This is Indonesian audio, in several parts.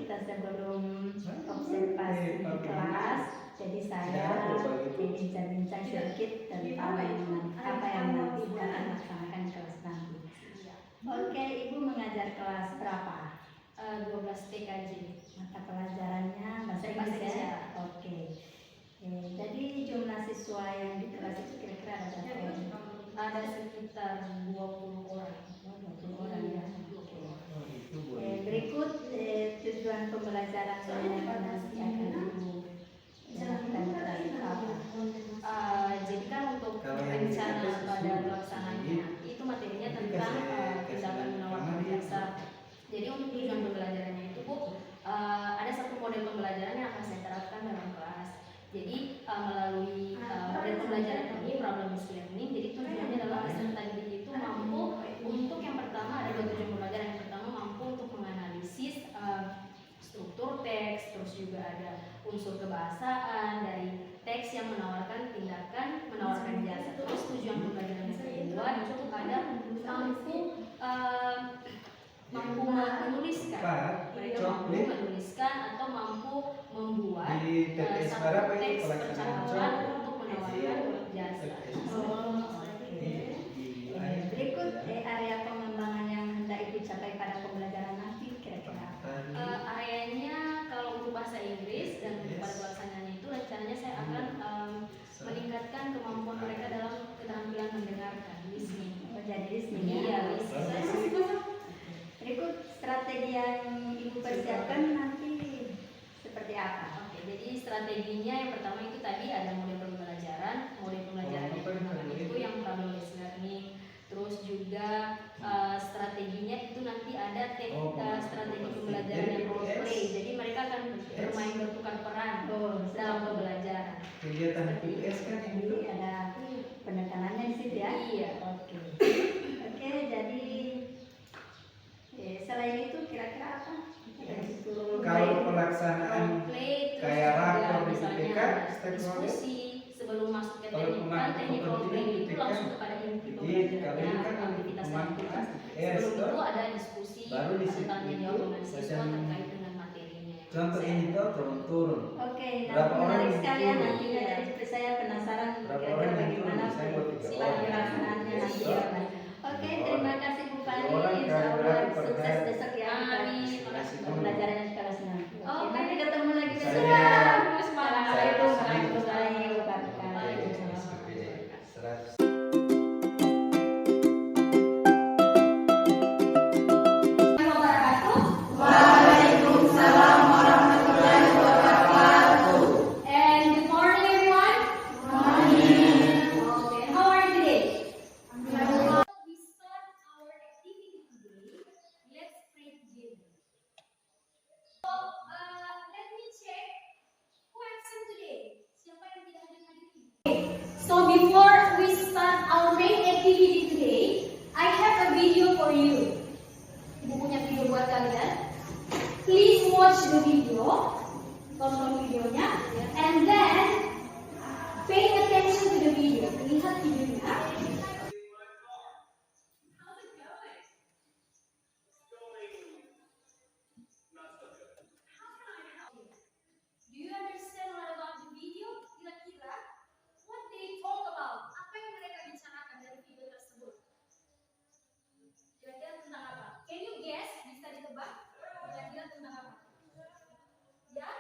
kita sebelum observasi kelas, jadi saya bincang-bincang sedikit tentang apa yang nanti akan laksanakan kelas nanti. Oke, Ibu mengajar kelas berapa? 12 TKJ. Mata pelajarannya bahasa Inggris ya? Oke. Jadi jumlah siswa yang di kelas itu kira-kira ada berapa? Ada sekitar 20 orang. 20 orang ya. Berikut tujuan pembelajaran yang nanti akan Ibu jalankan kelas itu apa? Jadi kan untuk rencana pada pelaksanaannya itu materinya tentang tindakan menawarkan jasa. Jadi untuk tujuan pembelajarannya itu Bu, ada satu model pembelajaran yang akan saya terapkan dalam kelas. Jadi melalui model pembelajaran ini problem based learning, jadi tujuannya adalah peserta didik itu mampu untuk yang pertama ada dua tujuan pembelajaran. Yang pertama mampu untuk menganalisis struktur teks, terus juga ada unsur kebahasaan dari teks yang menawarkan tindakan, menawarkan jasa. Terus tujuan pembelajaran yang kedua itu ada mampu menuliskan, mereka mampu menuliskan atau mampu membuat satu teks percakapan untuk menawarkan jasa. Berikut area pengembangan yang hendak Ibu capai pada pembelajaran nanti kira-kira areanya kalau untuk bahasa Inggris dan untuk pada pelaksanaannya itu rencananya saya akan meningkatkan kemampuan mereka dalam keterampilan mendengarkan, listening. Jadi listening ya? Iya, listening. Berikut strategi yang Ibu persiapkan nanti seperti apa? Oke, jadi strateginya yang pertama itu tadi ada model pembelajaran yang pertama itu yang problem based learning. Terus juga strateginya itu nanti ada strategi pembelajaran yang role play. Jadi mereka akan bermain bertukar peran dalam pembelajaran. Kegiatan PIS kan yang Jadi ada penekanannya di situ ya? Iya. Oke, jadi selain itu kira-kira apa? kalau pelaksanaan kayak rapor di PPK, diskusi sebelum masuk ke kalau teknik role play itu langsung kepada inti pembelajarannya, aktivitas dan tugas. Sebelum itu ada diskusi tanya jawab dengan siswa terkait dengan materinya. Contoh ini tuh turun-turun. Oke, Berapa nanti orang menarik yang sekali ya turun? nanti jadi saya penasaran Berapa kira-kira orang yang bagaimana turun? Saya buat 3 orang. pelaksanaannya nanti ya. Oke, terima kasih Bu Fani. Orang Insya Allah berarti per sukses hari. besok ya kita pembelajaran di kelas nanti. Oke. Nanti ketemu lagi besok Saya- ya. Semangat. Assalamualaikum warahmatullahi wabarakatuh. Waalaikumsalam warahmatullahi wabarakatuh. And good morning everyone. Okay, how are you today? Before we start our activity today, let's pray together. So, let me check who absent today. Siapa yang tidak hadir ini? So before we start our main activity today, I have a video for you. Ibu punya video buat kalian. Please watch the video, tonton videonya, and then pay attention to the video. Lihat videonya. Do you understand what about the video? Kira-kira what they talk about? Apa yang mereka bicarakan dari video tersebut? Kira-kira tentang apa? Can you guess? Bisa ditebak? Kira-kira tentang apa? Ya?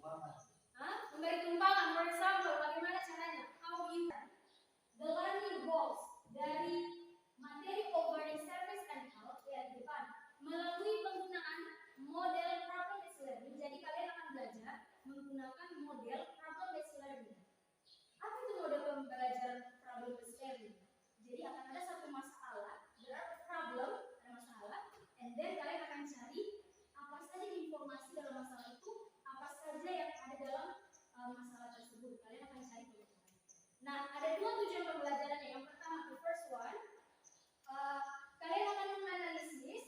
Hah? Memberi tumpangan, for example, bagaimana caranya? How you the learning goals dari materi covering service and health ya di depan melalui penggunaan model problem based learning. Jadi kalian akan belajar menggunakan model problem based learning. Apa itu model pembelajaran problem based learning? Jadi akan ada satu masalah, there are problem, ada masalah, and then kalian akan cari apa saja informasi dalam masalah itu, apa saja yang ada dalam masalah tersebut. Kalian akan cari pengetahuan. Nah, ada dua tujuan pembelajarannya. Yang pertama, the first one, kalian akan menganalisis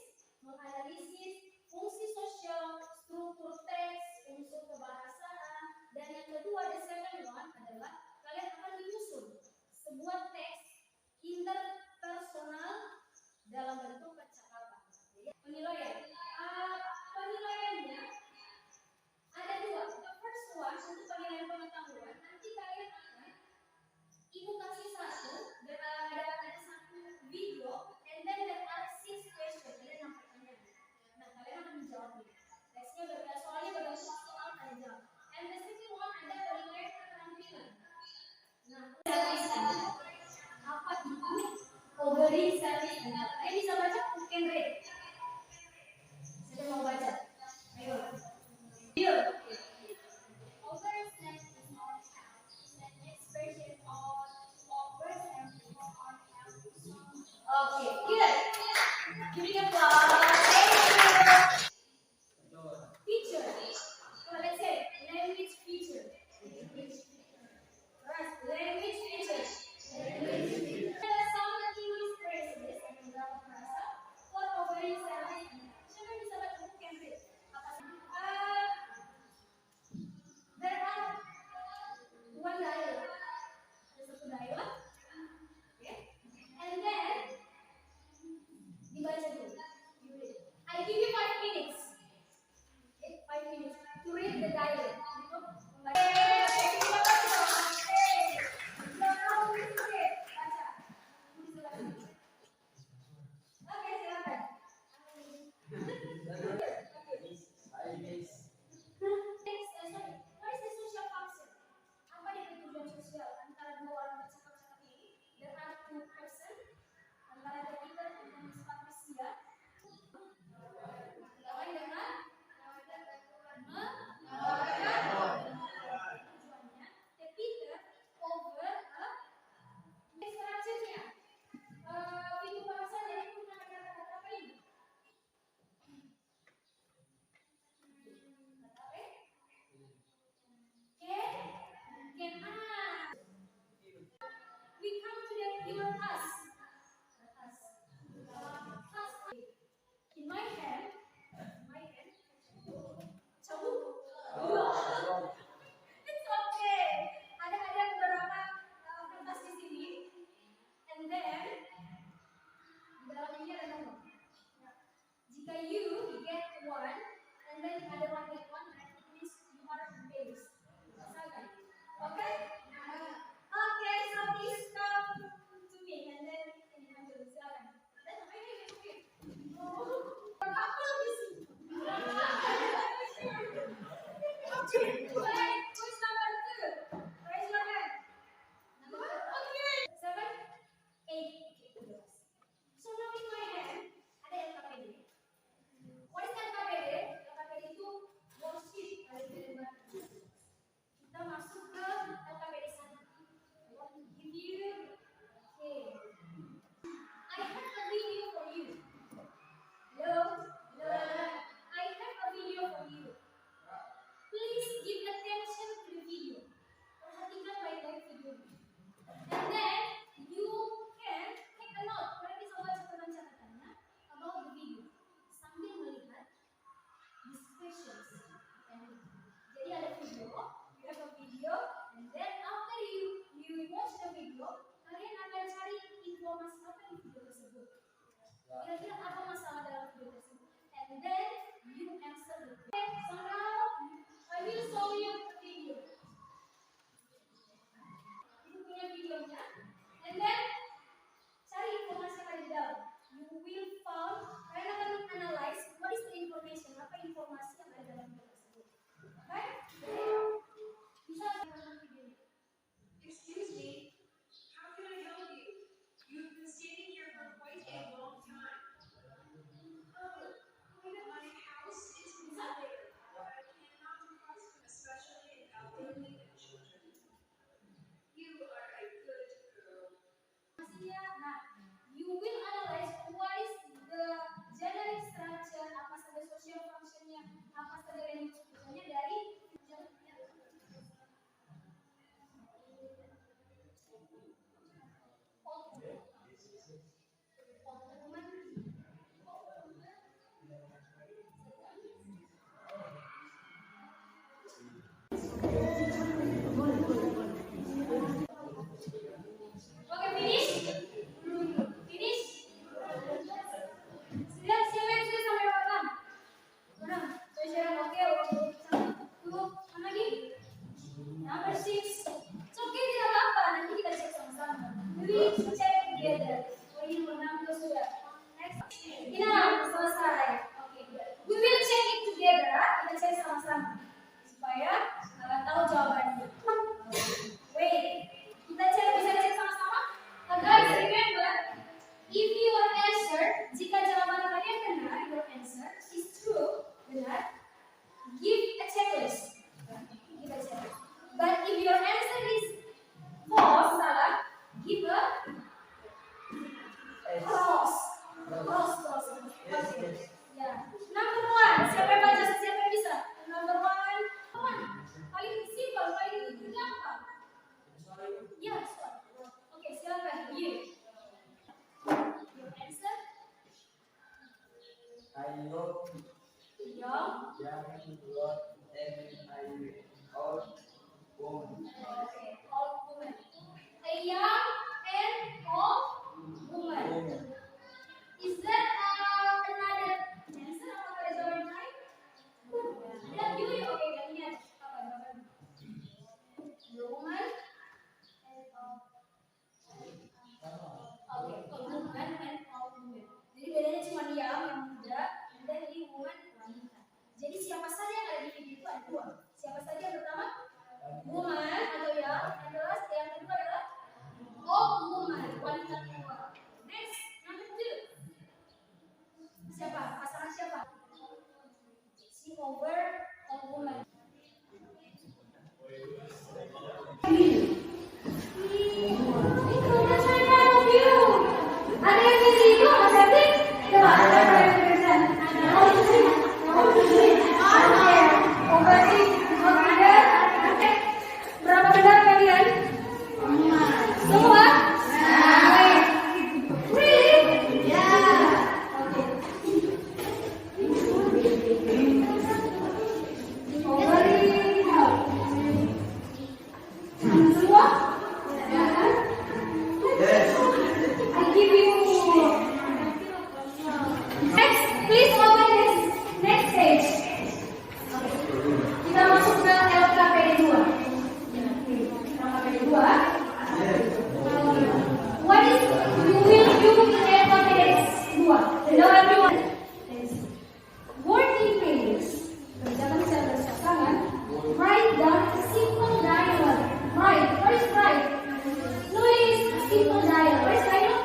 fungsi sosial, struktur teks, unsur kebahasaan, dan yang kedua, the second one adalah kalian akan menyusun sebuah teks interpersonal dalam bentuk percakapan. Penilaian, penilaiannya ada dua. The first one untuk penilaian pengetahuan, nanti kalian akan ibu kasih satu, ada satu video, and then there are 6 questions. Kalian akan pertanyaan. Nah, kalian akan menjawabnya. Teksnya soalnya bergantung soal kalian jawab. And the second one ada penilaian keterampilan. Nah, apa itu ovary service? Kalian bisa baca, you can read. Saya mau baca. Ayo. Video. Ovary service is on health. It's an expression of overs and people on health. Okay, good. Giving applause. Feature. So let's say language feature. Right, language feature. Ada sound English phrases yang beberapa frasa for ovary service. Siapa yang bisa baca buku can read? There are one dialogue. Ada satu dialogue. Okay. And then dibaca dulu. You read. I give you 5 minutes. Okay, 5 minutes to read the dialogue. We come to the human task. In my hand, cabut. It's okay. Ada beberapa kertas di sini, and then di dalam ini ada nomor. Jika you get one, and then ada one get one, then it means you are based. Misalkan, okay? Okay, so please come to me, and then ini ambil silakan. Dan apa ini? Couple di sini. Wait, who's number 2? Raise your hand. Okay. 7, 8. So now in my hand ada LKPD. What is LKPD? LKPD itu Young. Woman. Okay, old woman. A young and old woman. Is that another answer apa ada jawaban lain? Dan you okay dan lihat apa jawaban? The woman and okay, a woman and old woman. Jadi bedanya cuma young yang muda dan ini woman wanita. Jadi siapa saja yang ada di video itu ada dua. Siapa saja yang pertama? Woman atau young, yang kedua adalah old woman, wanita tua. Next, number 2. Siapa? Pasangan siapa? Si over old woman. Ada yang di itu, Mas Etik? Coba, ada yang tulisan. Berapa benar kalian? Semua? Really? Semua? I give you. Next, please open this next page. Kita masuk ke LKPD 2. LKPD 2. What is you will do in LKPD 2? Hello everyone. Working pages. Kerjakan secara berpasangan. Write down a simple dialogue. Write. What is write? Nulis simple dialogue. What is dialogue?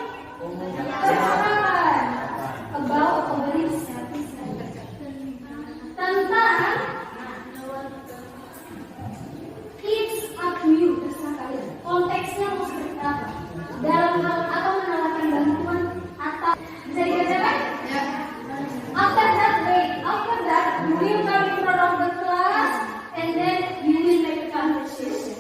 Percakapan about overseas tentang it's up to you, terserah kalian. Konteksnya mau seperti apa? Dalam hal atau menawarkan bantuan atau bisa dikerjakan? Ya. After that, you will come in front of the class and then you will make a conversation.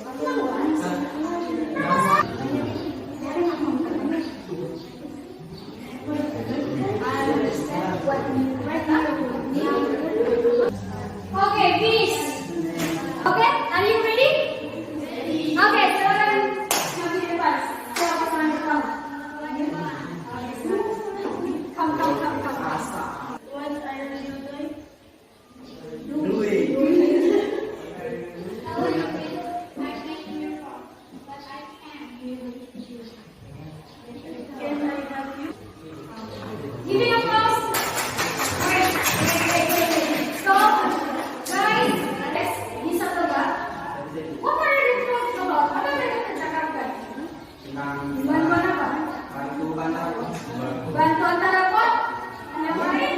Okay, finish. Okay, are you ready? Okay, silakan maju di depan. Siapa pasangan pertama? Come. What are you doing? Giving applause. Stop. Guys, let's bisa tebak. What are you talking about? Apa yang mereka kerjakan? Bantuan apa? Bantuan telepon? Yang lain?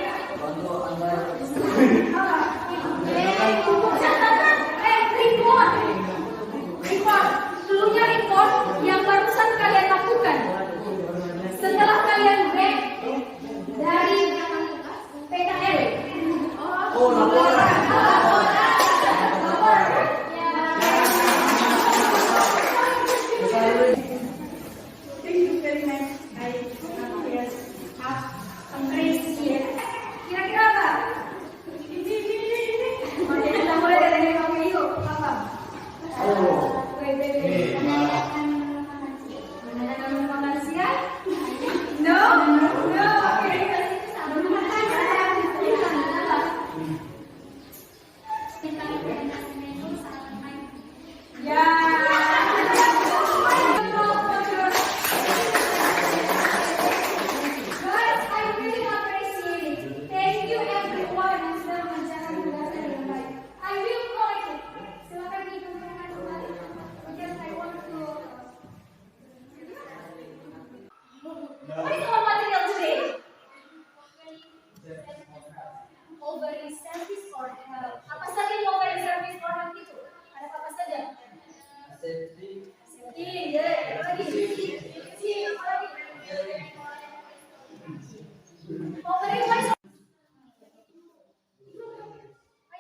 Report. Dulunya report yang barusan kalian lakukan. Setelah kalian break dari PKL. Kira-kira apa? Kita mulai dari kamu yuk. Apa? Menanyakan manusia? No. Okay. Guys, I really appreciate it. Thank you everyone yang sudah mengerjakan tugasnya dengan baik. I will collect it. Silakan dikumpulkan kembali. Because I want to. What is our material today? Ovary service or health. Apa saja yang ovary service or health itu? Ada apa saja? Safety, lagi. Apa lagi? Ovary what is? I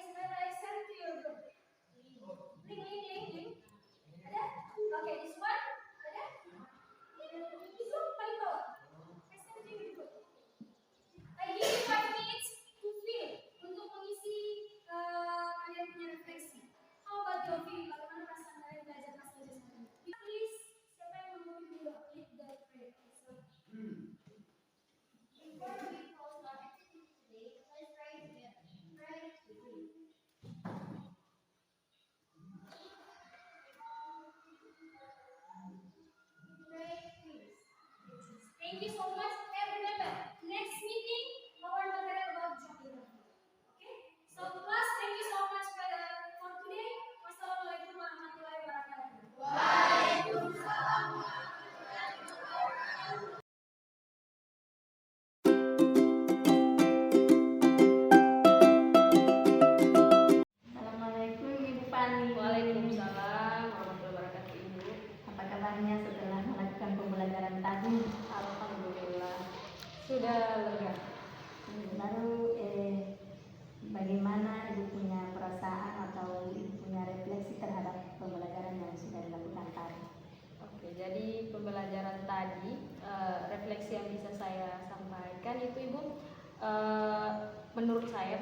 send to your group. Link. Ada? Okay, this one. Ada? Itu paling bawah. I send to your group. I give you 5 minutes to fill.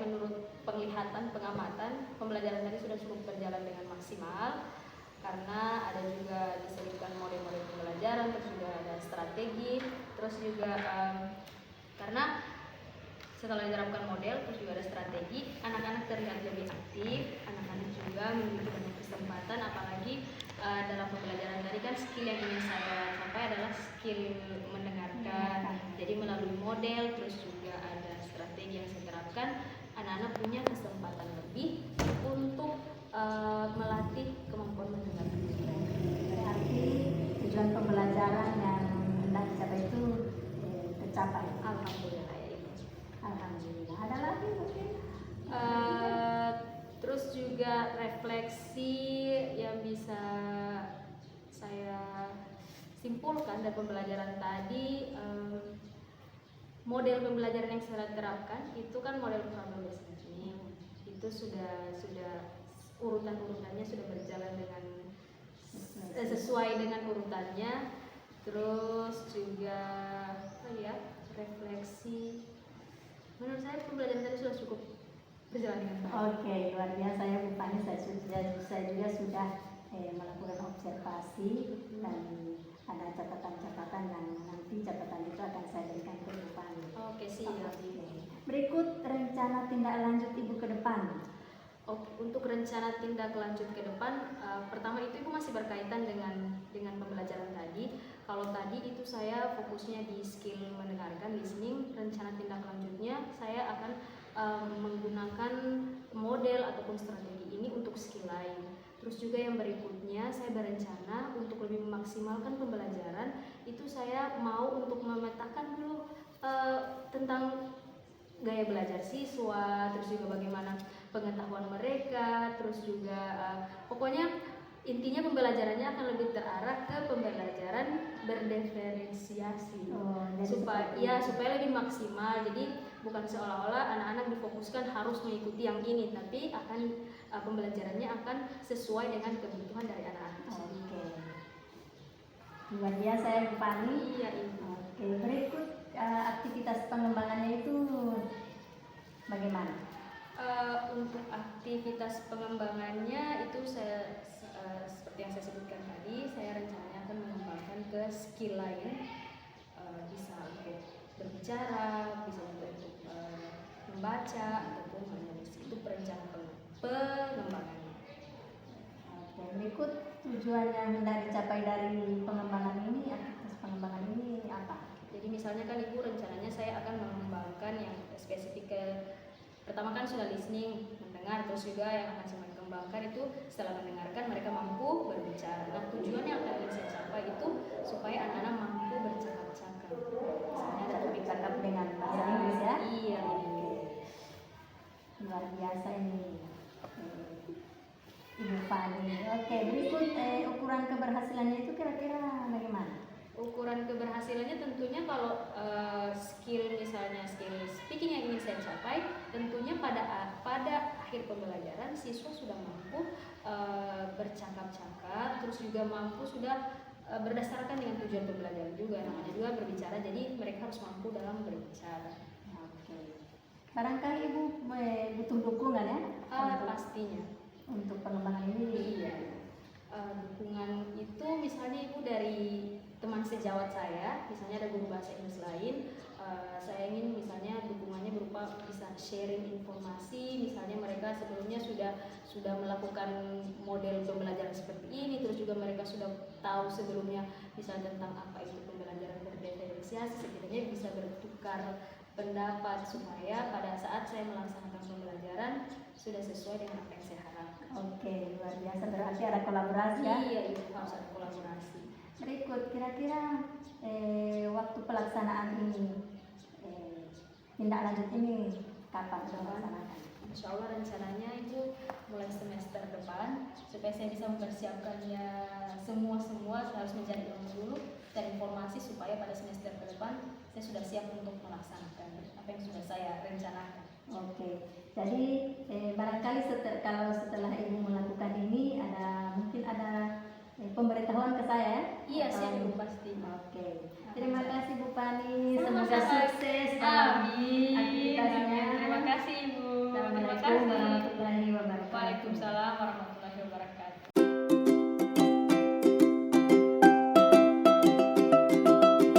menurut penglihatan, pengamatan, pembelajaran tadi sudah cukup berjalan dengan maksimal karena ada juga diselipkan model-model pembelajaran, terus juga ada strategi, terus juga karena setelah diterapkan model, terus juga ada strategi, anak-anak terlihat lebih aktif, anak-anak juga memiliki banyak kesempatan, apalagi dalam pembelajaran tadi kan skill yang ingin saya capai adalah skill mendengarkan. Jadi melalui model, terus juga ada strategi yang saya terapkan, anak-anak punya kesempatan lebih untuk melatih kemampuan mendengarkan. Berarti tujuan pembelajaran yang hendak dicapai itu tercapai. Alhamdulillah ya Ibu. Alhamdulillah. Ada lagi mungkin? Terus juga refleksi yang bisa saya simpulkan dari pembelajaran tadi, model pembelajaran yang saya terapkan itu kan model problem based learning. Itu sudah urutan-urutannya sudah berjalan dengan sesuai dengan urutannya. Terus juga refleksi. Menurut saya pembelajaran tadi sudah cukup berjalan dengan baik. Oke, luar biasa ya Bu Fani. Saya juga sudah melakukan observasi dan ada catatan-catatan yang nanti catatan itu akan saya berikan ke Bu Fani. Oke, siap. Berikut rencana tindak lanjut Ibu ke depan. Oke, untuk rencana tindak lanjut ke depan, pertama itu Ibu masih berkaitan dengan pembelajaran tadi. Kalau tadi itu saya fokusnya di skill mendengarkan, listening. Rencana tindak lanjutnya saya akan menggunakan model ataupun strategi ini untuk skill lain. Terus juga yang berikutnya saya berencana untuk lebih memaksimalkan pembelajaran itu saya mau untuk memetakan dulu tentang gaya belajar siswa, terus juga bagaimana pengetahuan mereka, terus juga pokoknya intinya pembelajarannya akan lebih terarah ke pembelajaran berdiferensiasi supaya lebih maksimal. Jadi bukan seolah-olah anak-anak difokuskan harus mengikuti yang ini, tapi akan pembelajarannya akan sesuai dengan kebutuhan dari anak-anak. Oke. Luar biasa ya Bu Fani. Iya, Ibu. Oke, berikut aktivitas pengembangannya itu bagaimana? Untuk aktivitas pengembangannya itu saya seperti yang saya sebutkan tadi, saya rencananya akan mengembangkan ke skill lain, bisa untuk berbicara, bisa juga untuk membaca ataupun menulis. Itu perencanaan pengembangannya. Oke, berikut tujuan yang hendak dicapai dari pengembangan ini, aktivitas pengembangan ini apa? Jadi misalnya kan Ibu rencananya saya akan mengembangkan yang spesifik ke pertama kan sudah listening, mendengar, terus juga yang akan saya kembangkan itu setelah mendengarkan mereka mampu berbicara. Nah, tujuan yang akan saya capai itu supaya anak-anak mampu bercakap-cakap. Misalnya ada topik Cakap dengan bahasa Inggris ya? Iya. Luar biasa ini Ibu Fani. Oke, berikut ukuran keberhasilannya itu kira-kira bagaimana? Ukuran keberhasilannya tentunya kalau skill misalnya skill speaking yang ingin saya capai, tentunya pada akhir pembelajaran siswa sudah mampu bercakap-cakap, terus juga mampu sudah berdasarkan dengan tujuan pembelajaran juga, namanya juga berbicara, jadi mereka harus mampu dalam berbicara. Oke. Barangkali Ibu butuh dukungan ya? Pastinya. Untuk pengembangan ini. Iya. Dukungan itu misalnya Ibu dari teman sejawat saya, misalnya ada guru bahasa Inggris lain, saya ingin misalnya dukungannya berupa bisa sharing informasi, misalnya mereka sebelumnya sudah melakukan model pembelajaran seperti ini, terus juga mereka sudah tahu sebelumnya misalnya tentang apa itu pembelajaran berdiferensiasi, setidaknya bisa bertukar pendapat supaya pada saat saya melaksanakan pembelajaran sudah sesuai dengan apa yang saya harapkan. Oke, luar biasa, berarti ada kolaborasi ya? Iya, itu harus ada kolaborasi. Berikut kira-kira waktu pelaksanaan ini, tindak lanjut ini kapan dilaksanakan? Insya Allah rencananya itu mulai semester depan supaya saya bisa mempersiapkannya semua saya harus mencari ilmu dulu dan informasi supaya pada semester ke depan saya sudah siap untuk melaksanakan apa yang sudah saya rencanakan. Oke, jadi barangkali kalau setelah Ibu melakukan ini mungkin ada pemberitahuan ke saya ya? Iya, siap Ibu pasti. Oke, terima kasih Bu Fani, Sama-sama. semoga sukses dalam Amin. aktivitasnya